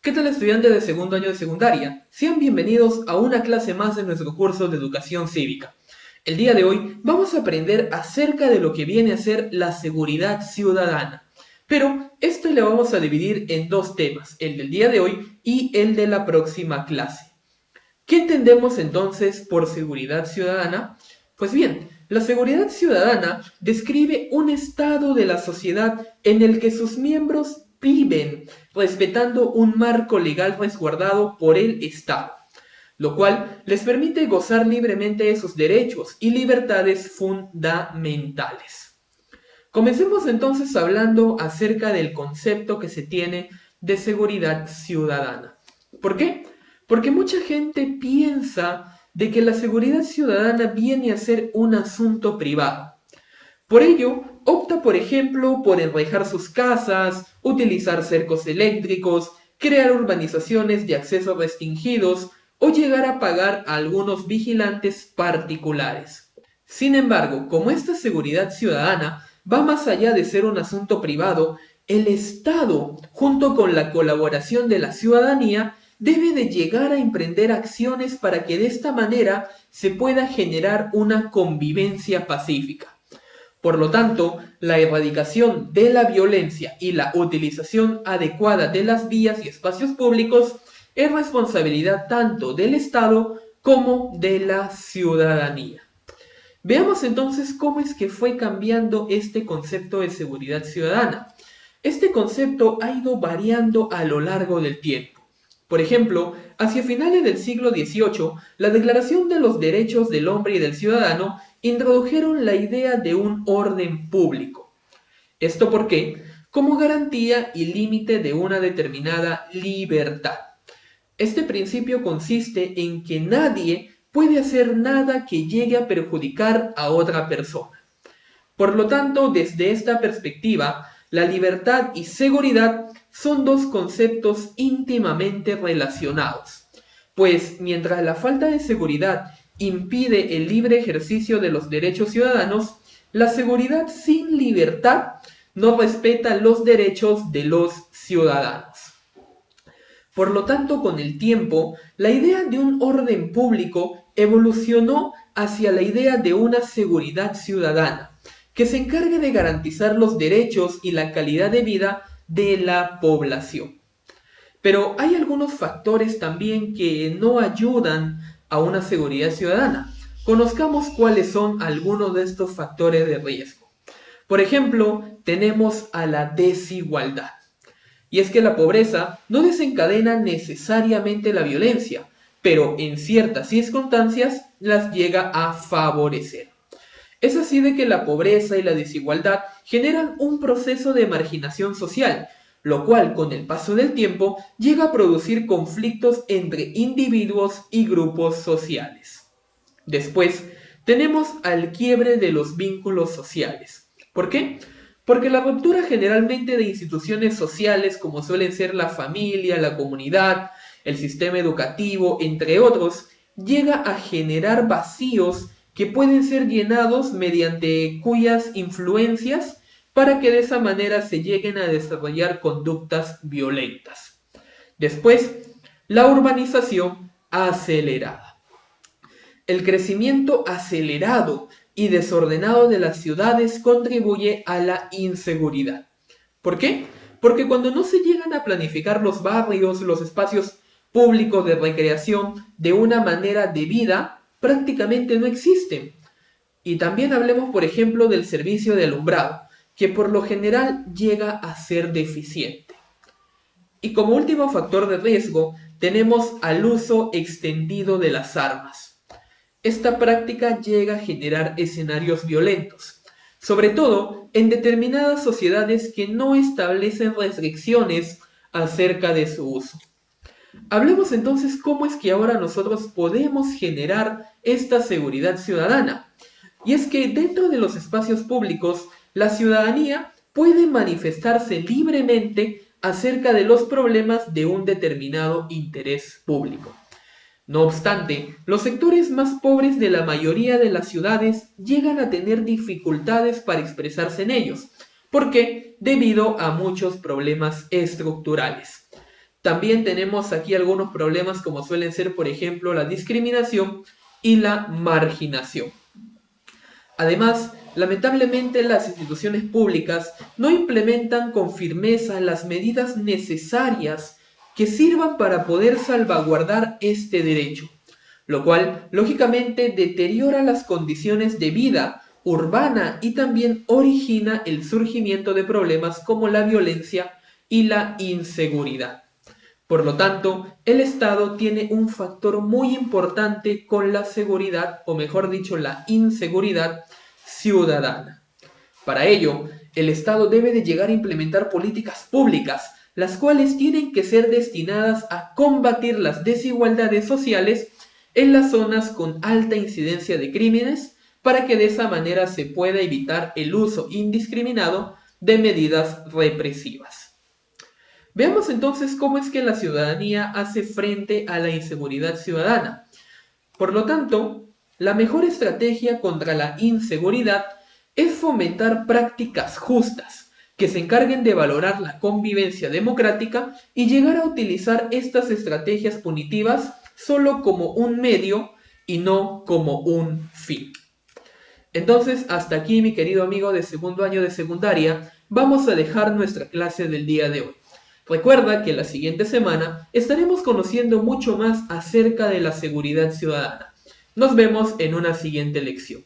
¿Qué tal, estudiantes de segundo año de secundaria? Sean bienvenidos a una clase más de nuestro curso de educación cívica. El día de hoy vamos a aprender acerca de lo que viene a ser la seguridad ciudadana. Pero esto le vamos a dividir en dos temas, el del día de hoy y el de la próxima clase. ¿Qué entendemos entonces por seguridad ciudadana? Pues bien, la seguridad ciudadana describe un estado de la sociedad en el que sus miembros viven respetando un marco legal resguardado por el Estado, lo cual les permite gozar libremente de sus derechos y libertades fundamentales. Comencemos entonces hablando acerca del concepto que se tiene de seguridad ciudadana. ¿Por qué? Porque mucha gente piensa de que la seguridad ciudadana viene a ser un asunto privado. Por ello, opta, por ejemplo, por enrejar sus casas, utilizar cercos eléctricos, crear urbanizaciones de acceso restringidos o llegar a pagar a algunos vigilantes particulares. Sin embargo, como esta seguridad ciudadana va más allá de ser un asunto privado, el Estado, junto con la colaboración de la ciudadanía, debe de llegar a emprender acciones para que de esta manera se pueda generar una convivencia pacífica. Por lo tanto, la erradicación de la violencia y la utilización adecuada de las vías y espacios públicos es responsabilidad tanto del Estado como de la ciudadanía. Veamos entonces cómo es que fue cambiando este concepto de seguridad ciudadana. Este concepto ha ido variando a lo largo del tiempo. Por ejemplo, hacia finales del siglo XVIII, la Declaración de los Derechos del Hombre y del Ciudadano introdujeron la idea de un orden público. ¿Esto por qué? Como garantía y límite de una determinada libertad. Este principio consiste en que nadie puede hacer nada que llegue a perjudicar a otra persona. Por lo tanto, desde esta perspectiva, la libertad y seguridad son dos conceptos íntimamente relacionados, pues mientras la falta de seguridad impide el libre ejercicio de los derechos ciudadanos, la seguridad sin libertad no respeta los derechos de los ciudadanos. Por lo tanto, con el tiempo, la idea de un orden público evolucionó hacia la idea de una seguridad ciudadana, que se encargue de garantizar los derechos y la calidad de vida de la población. Pero hay algunos factores también que no ayudan a una seguridad ciudadana. Conozcamos cuáles son algunos de estos factores de riesgo. Por ejemplo, tenemos a la desigualdad. Y es que la pobreza no desencadena necesariamente la violencia, pero en ciertas circunstancias las llega a favorecer. Es así de que la pobreza y la desigualdad generan un proceso de marginación social, lo cual con el paso del tiempo llega a producir conflictos entre individuos y grupos sociales. Después, tenemos al quiebre de los vínculos sociales. ¿Por qué? Porque la ruptura generalmente de instituciones sociales como suelen ser la familia, la comunidad, el sistema educativo, entre otros, llega a generar vacíos que pueden ser llenados mediante cuyas influencias para que de esa manera se lleguen a desarrollar conductas violentas. Después, la urbanización acelerada. El crecimiento acelerado y desordenado de las ciudades contribuye a la inseguridad. ¿Por qué? Porque cuando no se llegan a planificar los barrios, los espacios públicos de recreación de una manera debida, prácticamente no existen. Y también hablemos, por ejemplo, del servicio de alumbrado, que por lo general llega a ser deficiente. Y como último factor de riesgo, tenemos al uso extendido de las armas. Esta práctica llega a generar escenarios violentos, sobre todo en determinadas sociedades que no establecen restricciones acerca de su uso. Hablemos entonces cómo es que ahora nosotros podemos generar esta seguridad ciudadana. Y es que dentro de los espacios públicos, la ciudadanía puede manifestarse libremente acerca de los problemas de un determinado interés público. No obstante, los sectores más pobres de la mayoría de las ciudades llegan a tener dificultades para expresarse en ellos. ¿Por qué? Debido a muchos problemas estructurales. También tenemos aquí algunos problemas como suelen ser, por ejemplo, la discriminación y la marginación. Además, lamentablemente las instituciones públicas no implementan con firmeza las medidas necesarias que sirvan para poder salvaguardar este derecho, lo cual lógicamente deteriora las condiciones de vida urbana y también origina el surgimiento de problemas como la violencia y la inseguridad. Por lo tanto, el Estado tiene un factor muy importante con la seguridad, o mejor dicho, la inseguridad ciudadana. Para ello, el Estado debe de llegar a implementar políticas públicas, las cuales tienen que ser destinadas a combatir las desigualdades sociales en las zonas con alta incidencia de crímenes, para que de esa manera se pueda evitar el uso indiscriminado de medidas represivas. Veamos entonces cómo es que la ciudadanía hace frente a la inseguridad ciudadana. Por lo tanto, la mejor estrategia contra la inseguridad es fomentar prácticas justas que se encarguen de valorar la convivencia democrática y llegar a utilizar estas estrategias punitivas solo como un medio y no como un fin. Entonces, hasta aquí, mi querido amigo de segundo año de secundaria, vamos a dejar nuestra clase del día de hoy. Recuerda que la siguiente semana estaremos conociendo mucho más acerca de la seguridad ciudadana. Nos vemos en una siguiente lección.